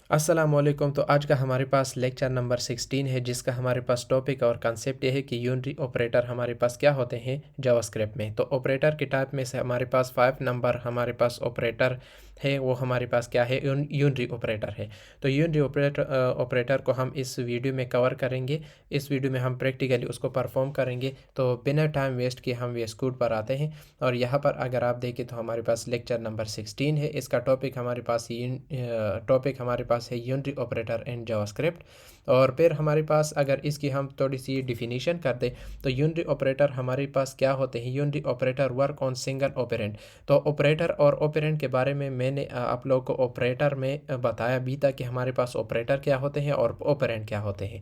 अस्सलामुअलैकुम। तो आज का हमारे पास लेक्चर नंबर 16 है, जिसका हमारे पास टॉपिक और कंसेप्ट ये है कि यूनरी ऑपरेटर हमारे पास क्या होते हैं जावास्क्रिप्ट में। तो ऑपरेटर के टाइप में से हमारे पास 5 नंबर हमारे पास ऑपरेटर है, वो हमारे पास क्या है, यूनरी ऑपरेटर है। तो यूनरी ऑपरेटर को हम इस वीडियो में कवर करेंगे। इस वीडियो में हम प्रैक्टिकली उसको परफॉर्म करेंगे। तो बिना टाइम वेस्ट किए हम वे स्कूट पर आते हैं। और यहाँ पर अगर आप देखें तो हमारे पास लेक्चर नंबर 16 है। इसका टॉपिक हमारे पास है यूनरी ऑपरेटर इन जावास्क्रिप्ट। और फिर हमारे पास अगर इसकी हम थोड़ी सी डिफिनीशन कर दें तो यूनरी ऑपरेटर हमारे पास क्या होते हैं। Unary operator work on single operand. तो ऑपरेटर और ऑपरेंड के बारे में मैंने आप लोगों को ऑपरेटर में बताया भी था कि हमारे पास ऑपरेटर क्या होते हैं और ऑपरेंड क्या होते हैं।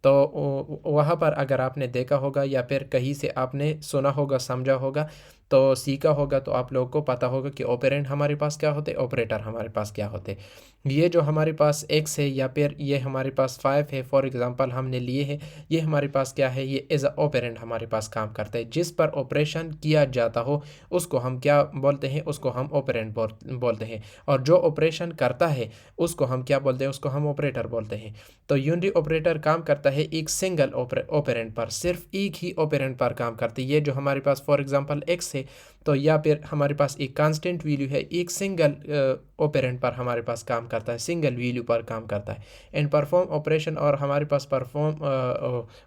तो वहाँ पर अगर आपने देखा होगा या फिर कहीं से आपने सुना होगा, समझा होगा, तो सीखा होगा, तो आप लोगों को पता होगा कि ऑपरेंड हमारे पास क्या होते, ऑपरेटर हमारे पास क्या होते। ये जो हमारे पास एक्स है या फिर ये हमारे पास 5 है, फॉर एग्जांपल हमने लिए है, ये हमारे पास क्या है, ये एज अ ऑपरेंड हमारे पास काम करता है। जिस पर ऑपरेशन किया जाता हो उसको हम क्या बोलते हैं, उसको हम ऑपरेंड बोलते हैं। और जो ऑपरेशन करता है उसको हम क्या बोलते हैं, उसको हम ऑपरेटर बोलते हैं। तो यूनरी ऑपरेटर काम करता है एक सिंगल ऑपरेंड पर, सिर्फ एक ही ऑपरेंड पर काम करती है। ये जो हमारे पास फॉर एग्जांपल एक्स है, तो या फिर हमारे पास एक कांस्टेंट वैल्यू है, एक सिंगल ऑपरेंड पर हमारे पास काम करता है, सिंगल वैल्यू पर काम करता है एंड परफॉर्म ऑपरेशन। और हमारे पास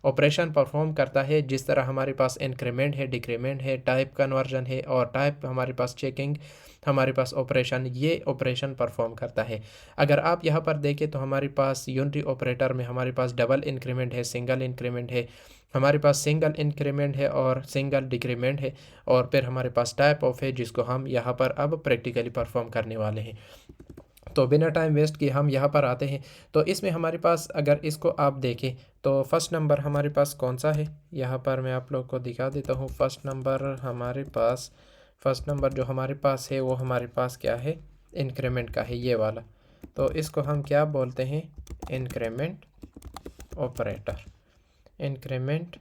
ऑपरेशन परफॉर्म करता है जिस तरह हमारे पास इंक्रीमेंट है, डिक्रीमेंट है, टाइप कन्वर्जन है और टाइप हमारे पास चेकिंग, हमारे पास ऑपरेशन, ये ऑपरेशन परफॉर्म करता है। अगर आप यहाँ पर देखें तो हमारे पास यूनरी ऑपरेटर में हमारे पास डबल इंक्रीमेंट है, सिंगल इंक्रीमेंट है, हमारे पास सिंगल इंक्रीमेंट है और सिंगल डिक्रीमेंट है। और फिर हमारे पास टाइप ऑफ है जिसको हम यहाँ पर अब प्रैक्टिकली परफॉर्म करने वाले हैं। तो बिना टाइम वेस्ट किए हम यहाँ पर आते हैं। तो इसमें हमारे पास अगर इसको आप देखें तो फर्स्ट नंबर हमारे पास कौन सा है, यहाँ पर मैं आप लोग को दिखा देता हूँ। फर्स्ट नंबर जो हमारे पास है वो हमारे पास क्या है, इंक्रीमेंट का है, ये वाला। तो इसको हम क्या बोलते हैं, increment operator, increment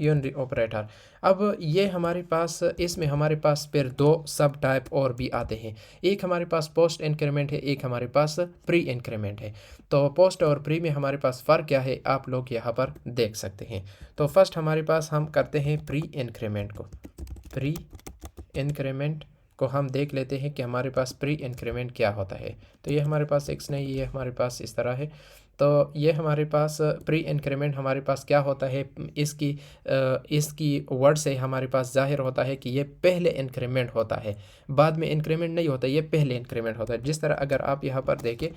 unary operator. अब ये हमारे पास, इसमें हमारे पास फिर दो सब टाइप और भी आते हैं। एक हमारे पास पोस्ट इंक्रीमेंट है, एक हमारे पास प्री इंक्रीमेंट है। तो पोस्ट और प्री में हमारे पास फ़र्क क्या है आप लोग यहाँ पर देख सकते हैं। तो फर्स्ट हमारे पास हम करते हैं प्री इंक्रीमेंट को। प्री इंक्रीमेंट को हम देख लेते हैं कि हमारे पास प्री इंक्रीमेंट क्या होता है। तो ये हमारे पास एक्स नहीं, ये हमारे पास इस तरह है। तो ये हमारे पास प्री इंक्रीमेंट हमारे पास क्या होता है, इसकी वर्ड से हमारे पास जाहिर होता है कि ये पहले इंक्रीमेंट होता है, बाद में इंक्रीमेंट नहीं होता, ये पहले इंक्रीमेंट होता है। जिस तरह अगर आप यहाँ पर देखें,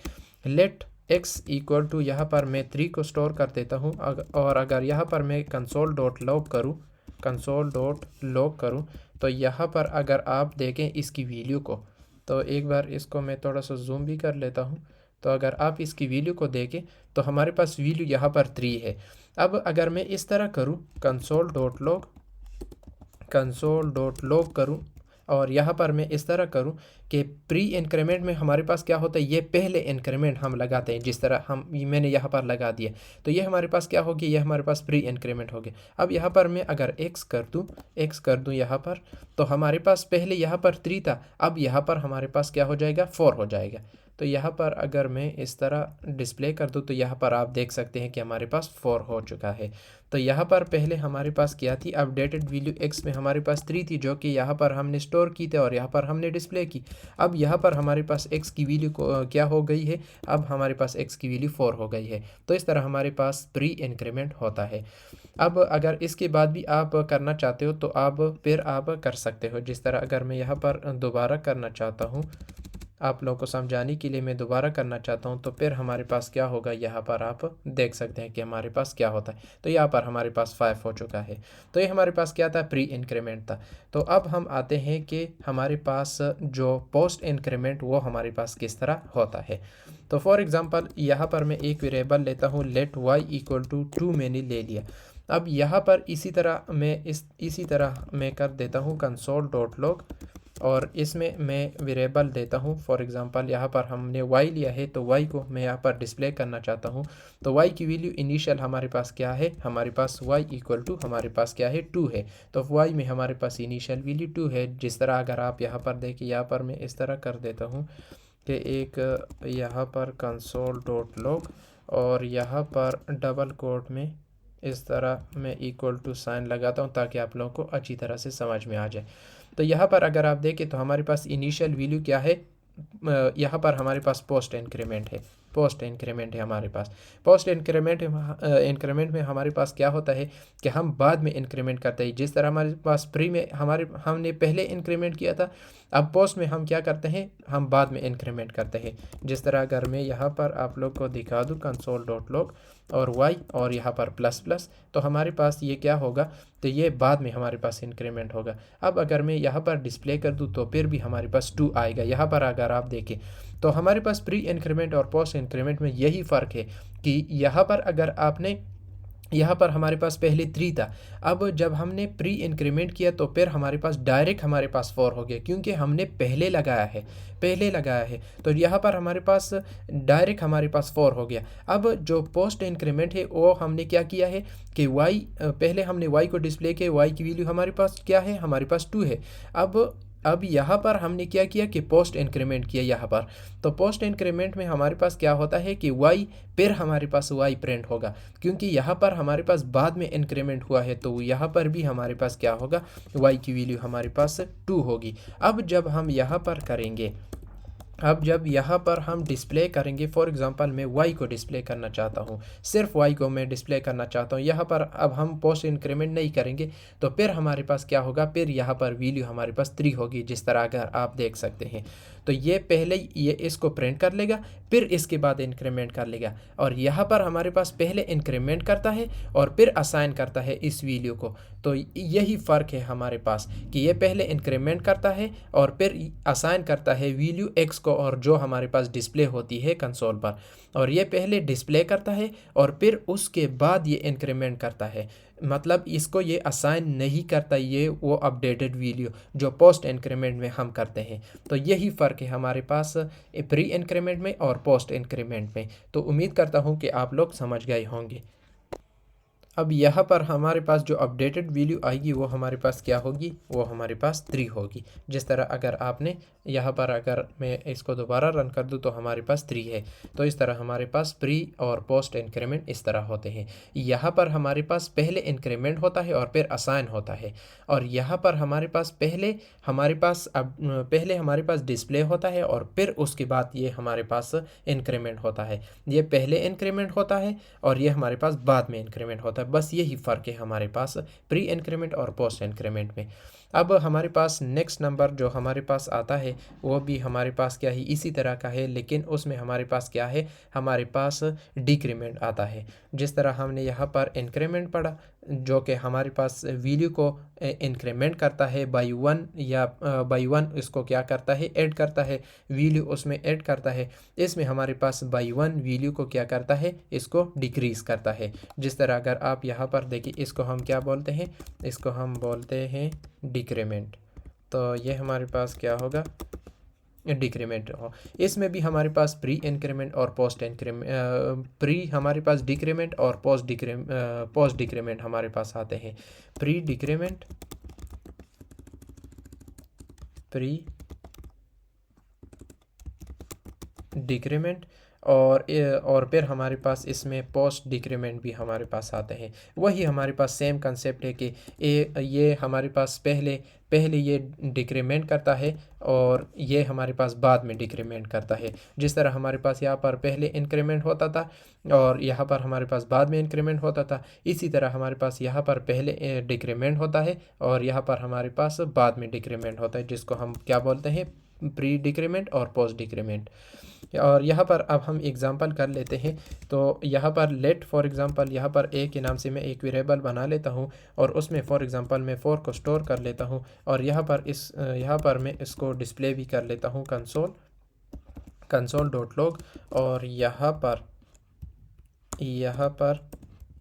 लेट एक्स इक्वल टू, यहाँ पर मैं 3 को स्टोर कर देता हूँ। और अगर यहाँ पर मैं कंसोल डॉट लॉग करूँ तो यहाँ पर अगर आप देखें इसकी वैल्यू को, तो एक बार इसको मैं थोड़ा सा जूम भी कर लेता हूँ। तो अगर आप इसकी वैल्यू को देखें तो हमारे पास वैल्यू यहाँ पर 3 है। अब अगर मैं इस तरह करूँ, कंसोल डॉट लॉग करूँ और यहाँ पर मैं इस तरह करूँ कि प्री इंक्रीमेंट में हमारे पास क्या होता है, ये पहले इंक्रीमेंट हम लगाते हैं, जिस तरह मैंने यहाँ पर लगा दिया। तो ये हमारे पास क्या होगी, ये हमारे पास प्री इंक्रीमेंट हो गया। अब यहाँ पर मैं अगर एक्स कर दूँ यहाँ पर, तो हमारे पास पहले यहाँ पर 3 था, अब यहाँ पर हमारे पास क्या हो जाएगा, 4 हो जाएगा। तो यहाँ पर अगर मैं इस तरह डिस्प्ले कर दूँ तो यहाँ पर आप देख सकते हैं कि हमारे पास 4 हो चुका है। तो यहाँ पर पहले हमारे पास क्या थी, अपडेटेड वैल्यू एक्स में हमारे पास 3 थी, जो कि यहाँ पर हमने स्टोर की थी और यहाँ पर हमने डिस्प्ले की। अब यहाँ पर हमारे पास एक्स की वैल्यू क्या हो गई है, अब हमारे पास एक्स की वैल्यू 4 हो गई है। तो इस तरह हमारे पास प्री इंक्रीमेंट होता है। अब अगर इसके बाद भी आप करना चाहते हो तो आप फिर आप कर सकते हो। जिस तरह अगर मैं यहाँ पर दोबारा करना चाहता हूँ, आप लोगों को समझाने के लिए मैं दोबारा करना चाहता हूं, तो फिर हमारे पास क्या होगा, यहाँ पर आप देख सकते हैं कि हमारे पास क्या होता है। तो यहाँ पर हमारे पास 5 हो चुका है। तो ये हमारे पास क्या था, प्री इंक्रीमेंट था। तो अब हम आते हैं कि हमारे पास जो पोस्ट इंक्रीमेंट वो हमारे पास किस तरह होता है। तो फॉर एग्ज़ाम्पल यहाँ पर मैं एक वेरिएबल लेता हूँ, लेट वाई इक्वल टू 2 मैंने ले लिया। अब यहाँ पर इसी तरह मैं कर देता हूँ कंसोल डॉट लॉग और इसमें मैं वेरिएबल देता हूँ। फॉर एग्जांपल यहाँ पर हमने y लिया है, तो y को मैं यहाँ पर डिस्प्ले करना चाहता हूँ। तो y की वैल्यू इनिशियल हमारे पास क्या है, हमारे पास y इक्वल टू हमारे पास क्या है, 2 है। तो y में हमारे पास इनिशियल वैल्यू 2 है। जिस तरह अगर आप यहाँ पर देखिए, यहाँ पर मैं इस तरह कर देता हूँ, कि एक यहाँ पर कंसोल डॉट लॉग और यहाँ पर डबल कोट में इस तरह मैं इक्वल टू साइन लगाता हूँ ताकि आप लोगों को अच्छी तरह से समझ में आ जाए। तो यहाँ पर अगर आप देखें तो हमारे पास इनिशियल वैल्यू क्या है, यहाँ पर हमारे पास पोस्ट इंक्रीमेंट है, पोस्ट इंक्रीमेंट है हमारे पास। पोस्ट इंक्रीमेंट में हमारे पास क्या होता है कि हम बाद में इंक्रीमेंट करते हैं। जिस तरह हमारे पास प्री में हमने पहले इंक्रीमेंट किया था, अब पोस्ट में हम क्या करते हैं, हम बाद में इंक्रीमेंट करते हैं। जिस तरह अगर मैं यहाँ पर आप लोग को दिखा दूँ कंसोल डॉट लॉग और वाई और यहाँ पर प्लस प्लस, तो हमारे पास ये क्या होगा, तो ये बाद में हमारे पास इंक्रीमेंट होगा। अब अगर मैं यहाँ पर डिस्प्ले कर दूँ तो फिर भी हमारे पास 2 आएगा। यहाँ पर अगर आप देखें तो हमारे पास प्री इंक्रीमेंट और पोस्ट इंक्रीमेंट में यही फ़र्क है कि यहाँ पर अगर आपने, यहाँ पर हमारे पास पहले 3 था, अब जब हमने प्री इंक्रीमेंट किया तो फिर हमारे पास डायरेक्ट हमारे पास 4 हो गया क्योंकि हमने पहले लगाया है, तो यहाँ पर हमारे पास डायरेक्ट हमारे पास 4 हो गया। अब जो पोस्ट इंक्रीमेंट है वो हमने क्या किया है कि वाई, पहले हमने वाई को डिस्प्ले किया, वाई की वैल्यू हमारे पास क्या है, हमारे पास 2 है। अब यहाँ पर हमने क्या किया कि पोस्ट इंक्रीमेंट किया यहाँ पर, तो पोस्ट इंक्रीमेंट में हमारे पास क्या होता है कि वाई, फिर हमारे पास वाई प्रिंट होगा क्योंकि यहाँ पर हमारे पास बाद में इंक्रीमेंट हुआ है, तो यहाँ पर भी हमारे पास क्या होगा, वाई की वैल्यू हमारे पास 2 होगी। अब जब हम यहाँ पर करेंगे, अब जब यहाँ पर हम डिस्प्ले करेंगे, फॉर एग्जांपल मैं y को डिस्प्ले करना चाहता हूँ, सिर्फ y को मैं डिस्प्ले करना चाहता हूँ, यहाँ पर अब हम पोस्ट इंक्रीमेंट नहीं करेंगे तो फिर हमारे पास क्या होगा, फिर यहाँ पर वैल्यू हमारे पास 3 होगी। जिस तरह अगर आप देख सकते हैं तो ये पहले ये इसको प्रिंट कर लेगा, फिर इसके बाद इंक्रीमेंट कर लेगा, और यहाँ पर हमारे पास पहले इंक्रीमेंट करता है और फिर असाइन करता है इस वैल्यू को। तो यही फ़र्क है हमारे पास कि ये पहले इंक्रीमेंट करता है और फिर असाइन करता है वैल्यू x को, और जो हमारे पास डिस्प्ले होती है कंसोल पर, और ये पहले डिस्प्ले करता है और फिर उसके बाद ये इंक्रीमेंट करता है। मतलब इसको ये असाइन नहीं करता, ये वो अपडेटेड वैल्यू जो पोस्ट इंक्रीमेंट में हम करते हैं। तो यही फ़र्क है हमारे पास प्री इंक्रीमेंट में और पोस्ट इंक्रीमेंट में। तो उम्मीद करता हूँ कि आप लोग समझ गए होंगे। अब यहाँ पर हमारे पास जो अपडेटेड वैल्यू आएगी वो हमारे पास क्या होगी, वो हमारे पास 3 होगी। जिस तरह अगर आपने यहाँ पर, अगर मैं इसको दोबारा रन कर दूँ तो हमारे पास 3 है। तो इस तरह हमारे पास प्री और पोस्ट इंक्रीमेंट इस तरह होते हैं। यहाँ पर हमारे पास पहले इंक्रीमेंट होता है और फिर असाइन होता है, और यहाँ पर हमारे पास पहले हमारे पास डिस्प्ले होता है और फिर उसके बाद ये हमारे पास इंक्रीमेंट होता है। ये पहले इंक्रीमेंट होता है और ये हमारे पास बाद में इंक्रीमेंट होता है। बस यही फ़र्क है हमारे पास प्री इंक्रीमेंट और पोस्ट इंक्रीमेंट में। अब हमारे पास नेक्स्ट नंबर जो हमारे पास आता है वो भी हमारे पास क्या है, इसी तरह का है, लेकिन उसमें हमारे पास क्या है, हमारे पास डिक्रीमेंट आता है। जिस तरह हमने यहाँ पर इंक्रीमेंट पढ़ा जो कि हमारे पास वैल्यू को इंक्रीमेंट करता है बाई 1, या बाई 1 इसको क्या करता है, ऐड करता है, वैल्यू उसमें ऐड करता है। इसमें हमारे पास बाई 1 वैल्यू को क्या करता है, इसको डिक्रीज़ करता है। जिस तरह अगर आप यहाँ पर देखिए, इसको हम क्या बोलते हैं, इसको हम बोलते हैं डिक्रीमेंट। तो ये हमारे पास क्या होगा, डिक्रीमेंट हो। इसमें भी हमारे पास प्री इंक्रीमेंट और पोस्ट इंक्रीमेंट, प्री हमारे पास डिक्रीमेंट और पोस्ट डिक्रीमेंट हमारे पास आते हैं। प्री डिक्रीमेंट, प्री डिक्रीमेंट और फिर हमारे पास इसमें पोस्ट डिक्रीमेंट भी हमारे पास आते हैं। वही हमारे पास सेम कंसेप्ट है कि ये हमारे पास पहले ये डिक्रीमेंट करता है और ये हमारे पास बाद में डिक्रीमेंट करता है। जिस तरह हमारे पास यहाँ पर पहले इंक्रीमेंट होता था और यहाँ पर हमारे पास बाद में इंक्रीमेंट होता था, इसी तरह हमारे पास यहाँ पर पहले डिक्रीमेंट होता है और यहाँ पर हमारे पास बाद में डिक्रीमेंट होता है, जिसको हम क्या बोलते हैं, प्री डिक्रीमेंट और पोस्ट डिक्रीमेंट। और यहाँ पर अब हम एग्जांपल कर लेते हैं। तो यहाँ पर लेट फॉर एग्जांपल, यहाँ पर ए के नाम से मैं एक वेरिएबल बना लेता हूँ और उसमें फॉर एग्जांपल मैं 4 को स्टोर कर लेता हूँ, और यहाँ पर मैं इसको डिस्प्ले भी कर लेता हूँ कंसोल डॉट लॉग, और यहाँ पर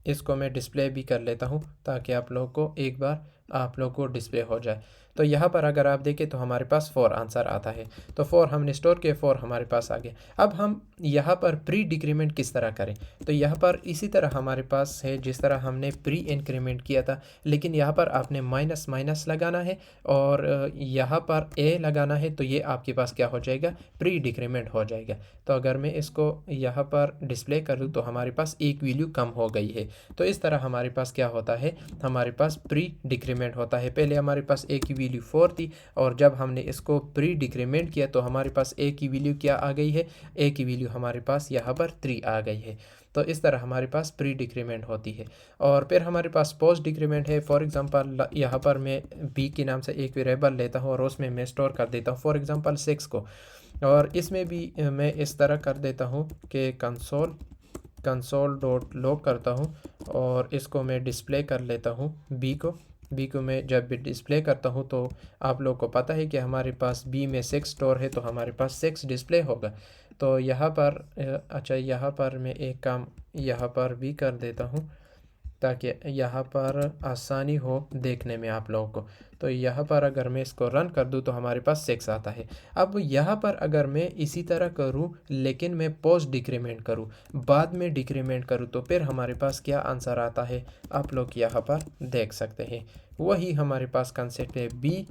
इसको मैं डिस्प्ले भी कर लेता हूँ ताकि आप लोग को एक बार आप लोग को डिस्प्ले हो जाए। तो यहाँ पर अगर आप देखें तो हमारे पास 4 आंसर आता है। तो 4 हमने स्टोर किए, 4 हमारे पास आ गया। अब हम यहाँ पर प्री डिक्रीमेंट किस तरह करें, तो यहाँ पर इसी तरह हमारे पास है जिस तरह हमने प्री इंक्रीमेंट किया था, लेकिन यहाँ पर आपने माइनस माइनस लगाना है और यहाँ पर ए लगाना है, तो ये आपके पास क्या हो जाएगा, प्री डिक्रीमेंट हो जाएगा। तो अगर मैं इसको यहाँ पर डिस्प्ले करूँ तो हमारे पास एक वैल्यू कम हो गई है। तो इस तरह हमारे पास क्या होता है, हमारे पास प्री डिक्रीमेंट होता है। पहले हमारे पास ए की वैल्यू 4 थी और जब हमने इसको प्री डिक्रीमेंट किया तो हमारे पास ए की वैल्यू क्या आ गई है, ए की वैल्यू हमारे पास यहाँ पर 3 आ गई है। तो इस तरह हमारे पास प्री डिक्रीमेंट होती है। और फिर हमारे पास पोस्ट डिक्रीमेंट है। फॉर एग्जांपल यहाँ पर मैं बी के नाम से एक वेरिएबल लेता हूँ और उसमें मैं स्टोर कर देता हूँ फॉर एग्जांपल 6 को, और इसमें भी मैं इस तरह कर देता हूँ कि कंसोल डॉट लॉग करता हूँ और इसको मैं डिस्प्ले कर लेता हूँ बी को मैं जब भी डिस्प्ले करता हूँ तो आप लोग को पता है कि हमारे पास बी में 6 स्टोर है, तो हमारे पास 6 डिस्प्ले होगा। तो यहाँ पर अच्छा, यहाँ पर मैं एक काम यहाँ पर भी कर देता हूँ ताकि यहाँ पर आसानी हो देखने में आप लोगों को। तो यहाँ पर अगर मैं इसको रन कर दूँ तो हमारे पास 6 आता है। अब यहाँ पर अगर मैं इसी तरह करूँ लेकिन मैं पोस्ट डिक्रीमेंट करूँ, बाद में डिक्रीमेंट करूँ, तो फिर हमारे पास क्या आंसर आता है आप लोग यहाँ पर देख सकते हैं। वही हमारे पास कंसेप्ट है बी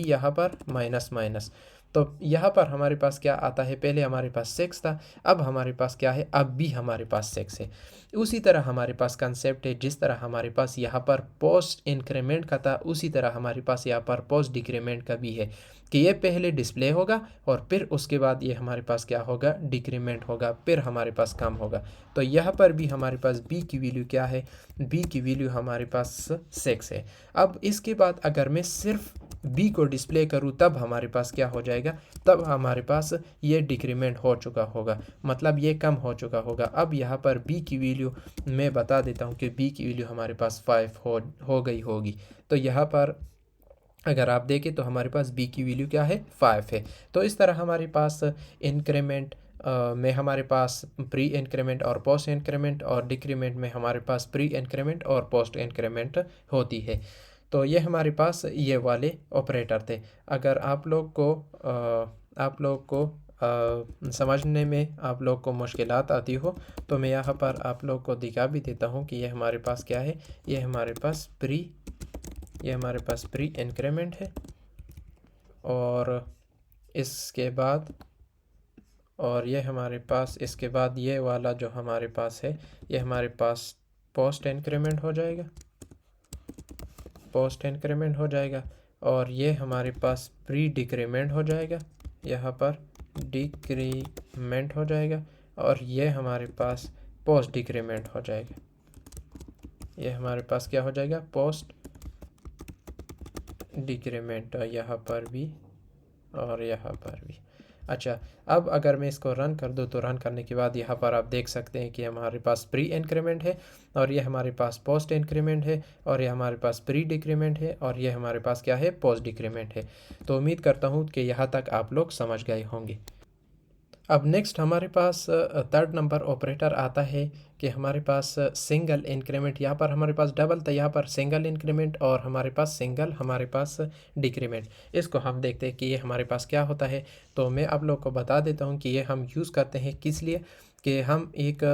यहाँ पर माइनस माइनस। तो यहाँ पर हमारे पास क्या आता है, पहले हमारे पास 6 था, अब हमारे पास क्या है, अब भी हमारे पास 6 है। उसी तरह हमारे पास कंसेप्ट है, जिस तरह हमारे पास यहाँ पर पोस्ट इंक्रीमेंट का था उसी तरह हमारे पास यहाँ पर पोस्ट डिक्रीमेंट का भी है कि ये पहले डिस्प्ले होगा और फिर उसके बाद ये हमारे पास क्या होगा, डिक्रीमेंट होगा, फिर हमारे पास कम होगा। तो यहाँ पर भी हमारे पास बी की वैल्यू क्या है, बी की वैल्यू हमारे पास 6 है। अब इसके बाद अगर मैं सिर्फ बी को डिस्प्ले करूँ तब हमारे पास क्या हो जाएगा, तब हमारे पास ये डिक्रीमेंट हो चुका होगा, मतलब ये कम हो चुका होगा। अब यहाँ पर बी की वैल्यू मैं बता देता हूँ कि बी की वैल्यू हमारे पास 5 हो गई होगी। तो यहाँ पर अगर आप देखें तो हमारे पास बी की वैल्यू क्या है, 5 है। तो इस तरह हमारे पास इंक्रीमेंट में हमारे पास प्री इंक्रीमेंट और पोस्ट इंक्रीमेंट, और डिक्रीमेंट में हमारे पास प्री इंक्रीमेंट और पोस्ट इंक्रीमेंट होती है। तो ये हमारे पास ये वाले ऑपरेटर थे। अगर आप लोग को समझने में आप लोग को मुश्किलात आती हो तो मैं यहाँ पर आप लोग को दिखा भी देता हूँ कि ये हमारे पास क्या है, ये हमारे पास प्री इंक्रीमेंट है और इसके बाद ये हमारे पास इसके बाद ये वाला जो हमारे पास है ये हमारे पास पोस्ट इंक्रीमेंट हो जाएगा और ये हमारे पास प्री डिक्रीमेंट हो जाएगा, यहाँ पर डिक्रीमेंट हो जाएगा, और ये हमारे पास पोस्ट डिक्रीमेंट हो जाएगा। ये हमारे पास क्या हो जाएगा, पोस्ट डिक्रीमेंट, यहाँ पर भी और यहाँ पर भी। अच्छा, अब अगर मैं इसको रन कर दूँ तो रन करने के बाद यहाँ पर आप देख सकते हैं कि हमारे पास प्री इंक्रीमेंट है और ये हमारे पास पोस्ट इंक्रीमेंट है और ये हमारे पास प्री डिक्रीमेंट है और ये हमारे पास क्या है, पोस्ट डिक्रीमेंट है। तो उम्मीद करता हूँ कि यहाँ तक आप लोग समझ गए होंगे। अब नेक्स्ट हमारे पास थर्ड नंबर ऑपरेटर आता है कि हमारे पास सिंगल इंक्रीमेंट, यहाँ पर हमारे पास डबल था, यहाँ पर सिंगल इंक्रीमेंट और हमारे पास डिक्रीमेंट। इसको हम देखते हैं कि ये हमारे पास क्या होता है। तो मैं आप लोग को बता देता हूँ कि ये हम यूज़ करते हैं किस लिए, कि हम एक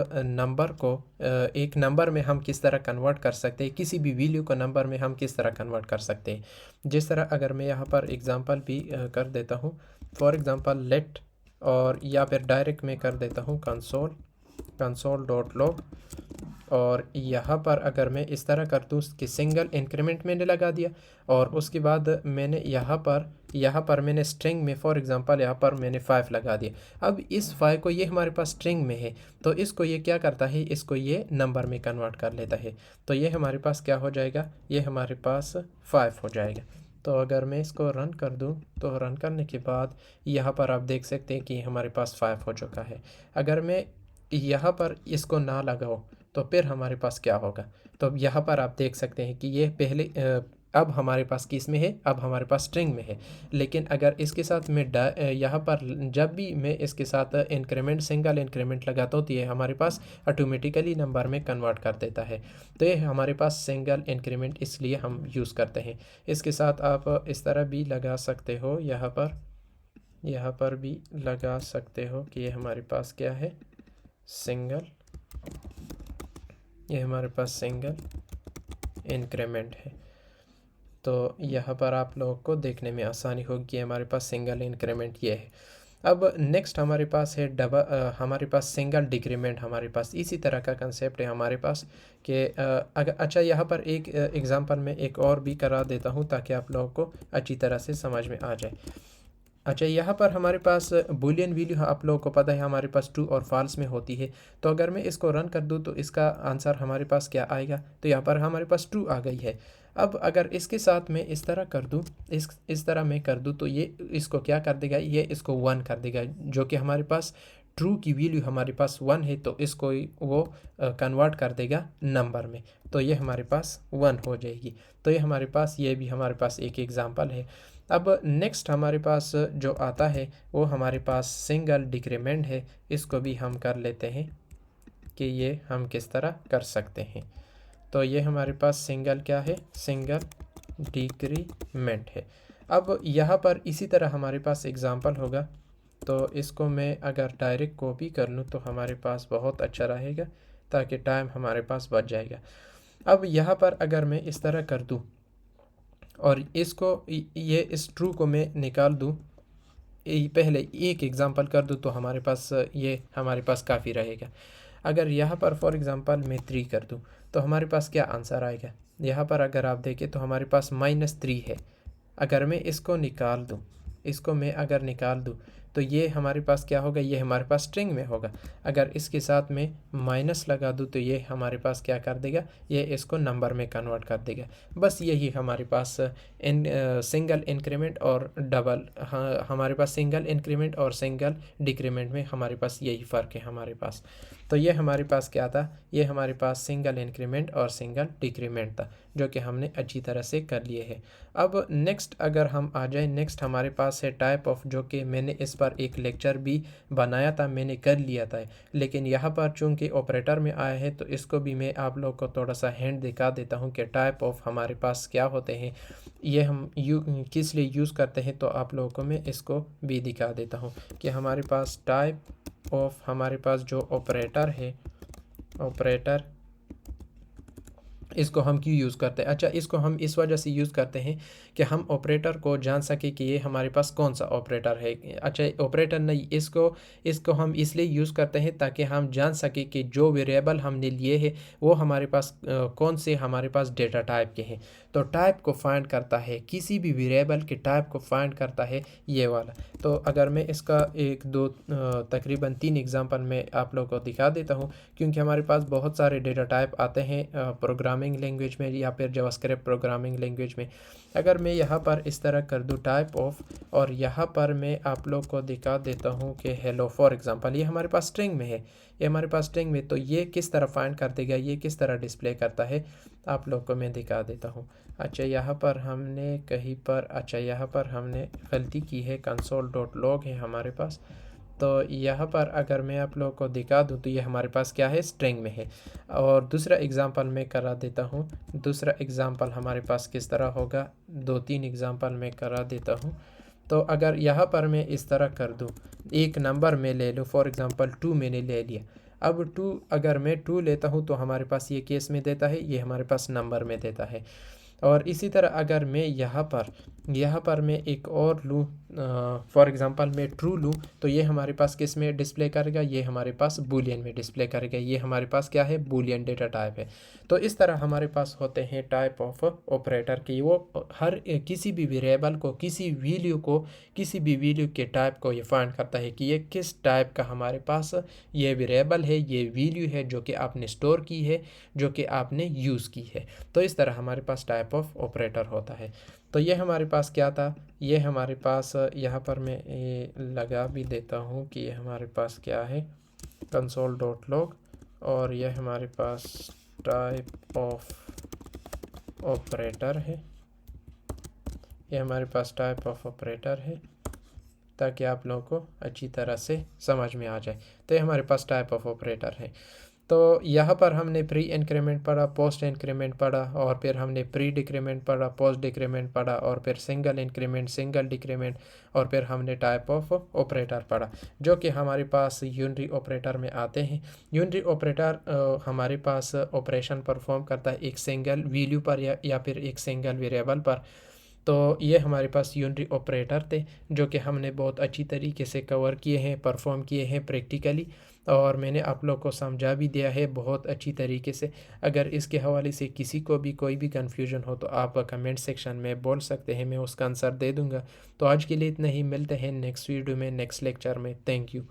नंबर में हम किस तरह कन्वर्ट कर सकते हैं, किसी भी वैल्यू को नंबर में हम किस तरह कन्वर्ट कर सकते हैं। जिस तरह अगर मैं यहाँ पर एग्ज़ाम्पल भी कर देता हूँ, फॉर एग्ज़ाम्पल लेट, और या फिर डायरेक्ट में कर देता हूँ कंसोल डॉट लॉग, और यहाँ पर अगर मैं इस तरह कर दूँ कि सिंगल इंक्रीमेंट मैंने लगा दिया और उसके बाद मैंने यहाँ पर मैंने स्ट्रिंग में फॉर एग्जांपल यहाँ पर मैंने 5 लगा दिया। अब इस 5 को, ये हमारे पास स्ट्रिंग में है तो इसको ये क्या करता है, इसको ये नंबर में कन्वर्ट कर लेता है। तो ये हमारे पास क्या हो जाएगा, ये हमारे पास 5 हो जाएगा। तो अगर मैं इसको रन कर दूं तो रन करने के बाद यहाँ पर आप देख सकते हैं कि हमारे पास 5 हो चुका है। अगर मैं यहाँ पर इसको ना लगाऊं तो फिर हमारे पास क्या होगा, तो यहाँ पर आप देख सकते हैं कि ये अब हमारे पास किस में है, अब हमारे पास स्ट्रिंग में है। लेकिन अगर इसके साथ में यहाँ पर जब भी मैं इसके साथ इंक्रीमेंट सिंगल इंक्रीमेंट लगाता हूँ तो ये हमारे पास ऑटोमेटिकली नंबर में कन्वर्ट कर देता है। तो ये हमारे पास सिंगल इंक्रीमेंट इसलिए हम यूज़ करते हैं। इसके साथ आप इस तरह भी लगा सकते हो, यहाँ पर भी लगा सकते हो कि ये हमारे पास क्या है, सिंगल, ये हमारे पास सिंगल इंक्रीमेंट है। तो यहाँ पर आप लोगों को देखने में आसानी होगी कि हमारे पास सिंगल इंक्रीमेंट ये है। अब नेक्स्ट हमारे पास है हमारे पास सिंगल डिक्रीमेंट। हमारे पास इसी तरह का कंसेप्ट है हमारे पास कि अगर अच्छा यहाँ पर एक एग्जांपल में एक और भी करा देता हूँ ताकि आप लोगों को अच्छी तरह से समझ में आ जाए। अच्छा, यहाँ पर हमारे पास बूलियन वैल्यू आप लोगों को पता है हमारे पास ट्रू और फॉल्स में होती है। तो अगर मैं इसको रन कर दूँ तो इसका आंसर हमारे पास क्या आएगा, तो यहाँ पर हमारे पास ट्रू आ गई है। अब अगर इसके साथ मैं इस तरह कर दूँ, इस तरह मैं कर दूँ तो ये इसको क्या कर देगा, ये इसको 1 कर देगा, जो कि हमारे पास ट्रू की वैल्यू हमारे पास 1 है तो इसको वो कन्वर्ट कर देगा नंबर में, तो ये हमारे पास 1 हो जाएगी। तो ये हमारे पास, ये भी हमारे पास एक एग्जांपल है। अब नेक्स्ट हमारे पास जो आता है वो हमारे पास सिंगल डिक्रीमेंट है। इसको भी हम कर लेते हैं कि ये हम किस तरह कर सकते हैं। तो ये हमारे पास सिंगल क्या है, सिंगल डिक्रीमेंट है। अब यहाँ पर इसी तरह हमारे पास एग्जांपल होगा, तो इसको मैं अगर डायरेक्ट कॉपी कर लूँ तो हमारे पास बहुत अच्छा रहेगा ताकि टाइम हमारे पास बच जाएगा। अब यहाँ पर अगर मैं इस तरह कर दूँ और इसको ये इस ट्रू को मैं निकाल दूँ, पहले एक एग्जांपल कर दूँ तो हमारे पास ये हमारे पास काफ़ी रहेगा। अगर यहाँ पर फॉर एग्जांपल मैं 3 कर दूँ तो हमारे पास क्या आंसर आएगा, यहाँ पर अगर आप देखें तो हमारे पास -3 है। अगर मैं इसको निकाल दूँ, इसको मैं अगर निकाल दूँ तो ये हमारे पास क्या होगा, ये हमारे पास स्ट्रिंग में होगा। अगर इसके साथ में माइनस लगा दूँ तो ये हमारे पास क्या कर देगा, ये इसको नंबर में कन्वर्ट कर देगा। बस यही हमारे पास सिंगल इंक्रीमेंट और डबल, हाँ हमारे पास सिंगल इंक्रीमेंट और सिंगल डिक्रीमेंट में हमारे पास यही फ़र्क है हमारे पास। तो ये हमारे पास क्या था, ये हमारे पास सिंगल इंक्रीमेंट और सिंगल डिक्रीमेंट था, जो कि हमने अच्छी तरह से कर लिए है। अब नेक्स्ट अगर हम आ जाए, नेक्स्ट हमारे पास है टाइप ऑफ, जो कि मैंने इस पर एक लेक्चर भी बनाया था, मैंने कर लिया था। लेकिन यहाँ पर चूँकि ऑपरेटर में आया है तो इसको भी मैं आप लोग को थोड़ा सा हैंड दिखा देता हूँ कि टाइप ऑफ हमारे पास क्या होते हैं, ये हम किस लिए यूज़ करते हैं। तो आप लोगों को मैं इसको भी दिखा देता हूँ कि हमारे पास टाइप ऑफ, हमारे पास जो ऑपरेटर है, ऑपरेटर, इसको हम क्यों यूज़ करते हैं। अच्छा, इसको हम इस वजह से यूज़ करते हैं कि हम ऑपरेटर को जान सके कि ये हमारे पास कौन सा ऑपरेटर है। अच्छा, ऑपरेटर नहीं, इसको हम इसलिए यूज़ करते हैं ताकि हम जान सके कि जो वेरिएबल हमने लिए हैं वो हमारे पास कौन से हमारे पास डेटा टाइप के हैं। तो टाइप को फाइंड करता है, किसी भी वेरिएबल के टाइप को फाइंड करता है ये वाला। तो अगर मैं इसका एक दो तकरीबन 3 एग्जांपल में आप लोगों को दिखा देता हूँ, क्योंकि हमारे पास बहुत सारे डेटा टाइप आते हैं प्रोग्रामिंग लैंग्वेज में या फिर जावास्क्रिप्ट प्रोग्रामिंग लैंग्वेज में। अगर मैं यहाँ पर इस तरह कर दूँ टाइप ऑफ, और यहाँ पर मैं आप लोग को दिखा देता हूँ कि हेलो फॉर एग्जांपल, ये हमारे पास स्ट्रिंग में है, ये हमारे पास स्ट्रिंग में, तो ये किस तरह फाइंड कर देगा, ये किस तरह डिस्प्ले करता है आप लोग को मैं दिखा देता हूँ। अच्छा, यहाँ पर हमने कहीं पर, अच्छा यहाँ पर हमने गलती की है, console.log है हमारे पास। तो यहाँ पर अगर मैं आप लोगों को दिखा दूँ तो ये हमारे पास क्या है, स्ट्रिंग में है। और दूसरा एग्जांपल मैं करा देता हूँ, दूसरा एग्जांपल हमारे पास किस तरह होगा, 2-3 एग्जांपल मैं करा देता हूँ। तो अगर यहाँ पर मैं इस तरह कर दूँ, एक नंबर में ले लूँ, फॉर एग्ज़ाम्पल 2 मैंने ले लिया। अब 2, अगर मैं 2 लेता हूँ तो हमारे पास ये केस में देता है, ये हमारे पास नंबर में देता है। और इसी तरह अगर मैं यहाँ पर मैं एक और लूँ, फॉर एग्ज़ाम्पल मैं ट्रू लूँ, तो ये हमारे पास किस में डिस्प्ले करेगा, ये हमारे पास बूलियन में डिस्प्ले करेगा। ये हमारे पास क्या है, बूलियन डेटा टाइप है। तो इस तरह हमारे पास होते हैं टाइप ऑफ ऑपरेटर की, वो हर किसी भी वेरिएबल को, किसी भी वैल्यू के टाइप को ये फाइंड करता है कि ये किस टाइप का हमारे पास ये वेरिएबल है, ये वैल्यू है जो कि आपने स्टोर की है, जो कि आपने यूज़ की है। तो इस तरह हमारे पास टाइप ऑफ ऑपरेटर होता है। तो ये हमारे पास क्या था, ये हमारे पास यहाँ पर मैं ये लगा भी देता हूँ कि ये हमारे पास क्या है, console.log, और यह हमारे पास टाइप ऑफ ऑपरेटर है, ये हमारे पास टाइप ऑफ ऑपरेटर है ताकि आप लोगों को अच्छी तरह से समझ में आ जाए। तो ये हमारे पास टाइप ऑफ ऑपरेटर है। तो यहाँ पर हमने प्री इंक्रीमेंट पढ़ा, पोस्ट इंक्रीमेंट पढ़ा, और फिर हमने प्री डिक्रीमेंट पढ़ा, पोस्ट डिक्रीमेंट पढ़ा, और फिर सिंगल इंक्रीमेंट, सिंगल डिक्रीमेंट, और फिर हमने टाइप ऑफ ऑपरेटर पढ़ा जो कि हमारे पास यूनरी ऑपरेटर में आते हैं। यूनरी ऑपरेटर हमारे पास ऑपरेशन परफॉर्म करता है एक सिंगल वैल्यू पर या फिर एक सिंगल वेरिएबल पर। तो ये हमारे पास यूनरी ऑपरेटर थे जो कि हमने बहुत अच्छी तरीके से कवर किए हैं, परफॉर्म किए हैं प्रैक्टिकली, और मैंने आप लोग को समझा भी दिया है बहुत अच्छी तरीके से। अगर इसके हवाले से किसी को भी कोई भी कन्फ्यूजन हो तो आप कमेंट सेक्शन में बोल सकते हैं, मैं उसका आंसर दे दूंगा। तो आज के लिए इतना ही, मिलते हैं नेक्स्ट वीडियो में, नेक्स्ट लेक्चर में। Thank you.